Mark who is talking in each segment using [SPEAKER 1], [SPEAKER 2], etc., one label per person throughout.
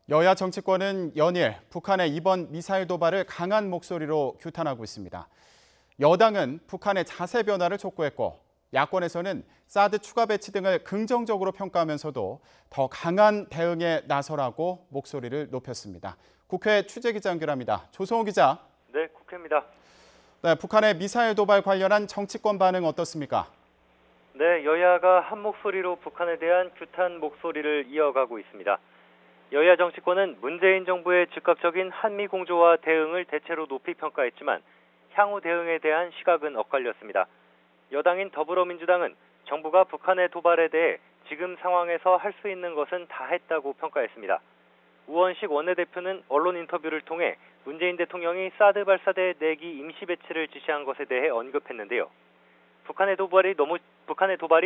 [SPEAKER 1] 여야 정치권은 연일 북한의 이번 미사일 도발을 강한 목소리로 규탄하고 있습니다. 여당은 북한의 자세 변화를 촉구했고 야권에서는 사드 추가 배치 등을 긍정적으로 평가하면서도 더 강한 대응에 나서라고 목소리를 높였습니다. 국회 취재기자 연결합니다. 조성호 기자.
[SPEAKER 2] 네, 국회입니다.
[SPEAKER 1] 네, 북한의 미사일 도발 관련한 정치권 반응 어떻습니까?
[SPEAKER 2] 네, 여야가 한 목소리로 북한에 대한 규탄 목소리를 이어가고 있습니다. 여야 정치권은 문재인 정부의 즉각적인 한미 공조와 대응을 대체로 높이 평가했지만 향후 대응에 대한 시각은 엇갈렸습니다. 여당인 더불어민주당은 정부가 북한의 도발에 대해 지금 상황에서 할 수 있는 것은 다 했다고 평가했습니다. 우원식 원내대표는 언론 인터뷰를 통해 문재인 대통령이 사드 발사대 내기 임시 배치를 지시한 것에 대해 언급했는데요. 북한의 도발이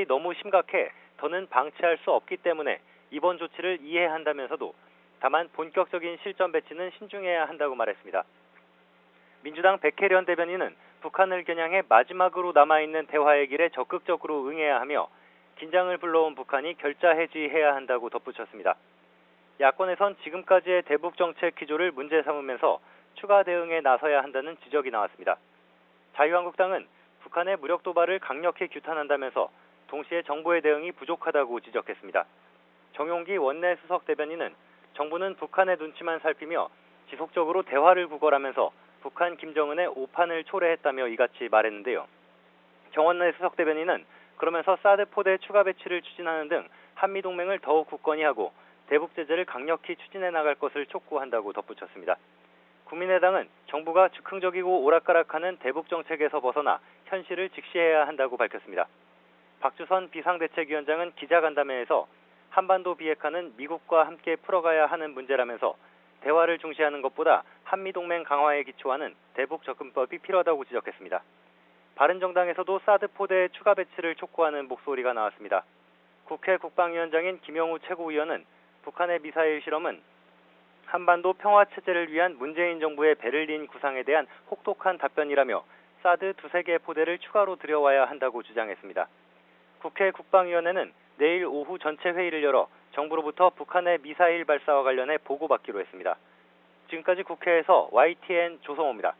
[SPEAKER 2] 너무 심각해 더는 방치할 수 없기 때문에 이번 조치를 이해한다면서도 다만 본격적인 실전 배치는 신중해야 한다고 말했습니다. 민주당 백혜련 대변인은 북한을 겨냥해 마지막으로 남아있는 대화의 길에 적극적으로 응해야 하며 긴장을 불러온 북한이 결자 해지해야 한다고 덧붙였습니다. 야권에선 지금까지의 대북 정책 기조를 문제 삼으면서 추가 대응에 나서야 한다는 지적이 나왔습니다. 자유한국당은 북한의 무력 도발을 강력히 규탄한다면서 동시에 정부의 대응이 부족하다고 지적했습니다. 정용기 원내 수석 대변인은 정부는 북한의 눈치만 살피며 지속적으로 대화를 구걸하면서 북한 김정은의 오판을 초래했다며 이같이 말했는데요. 정원내 수석 대변인은 그러면서 사드 포대 추가 배치를 추진하는 등 한미동맹을 더욱 굳건히 하고 대북 제재를 강력히 추진해 나갈 것을 촉구한다고 덧붙였습니다. 국민의당은 정부가 즉흥적이고 오락가락하는 대북 정책에서 벗어나 현실을 직시해야 한다고 밝혔습니다. 박주선 비상대책위원장은 기자간담회에서 한반도 비핵화는 미국과 함께 풀어가야 하는 문제라면서 대화를 중시하는 것보다 한미동맹 강화에 기초하는 대북 접근법이 필요하다고 지적했습니다. 바른정당에서도 사드 포대 추가 배치를 촉구하는 목소리가 나왔습니다. 국회 국방위원장인 김영우 최고위원은 북한의 미사일 실험은 한반도 평화체제를 위한 문재인 정부의 베를린 구상에 대한 혹독한 답변이라며 사드 두세 개 포대를 추가로 들여와야 한다고 주장했습니다. 국회 국방위원회는 내일 오후 전체 회의를 열어 정부로부터 북한의 미사일 발사와 관련해 보고받기로 했습니다. 지금까지 국회에서 YTN 조성호입니다.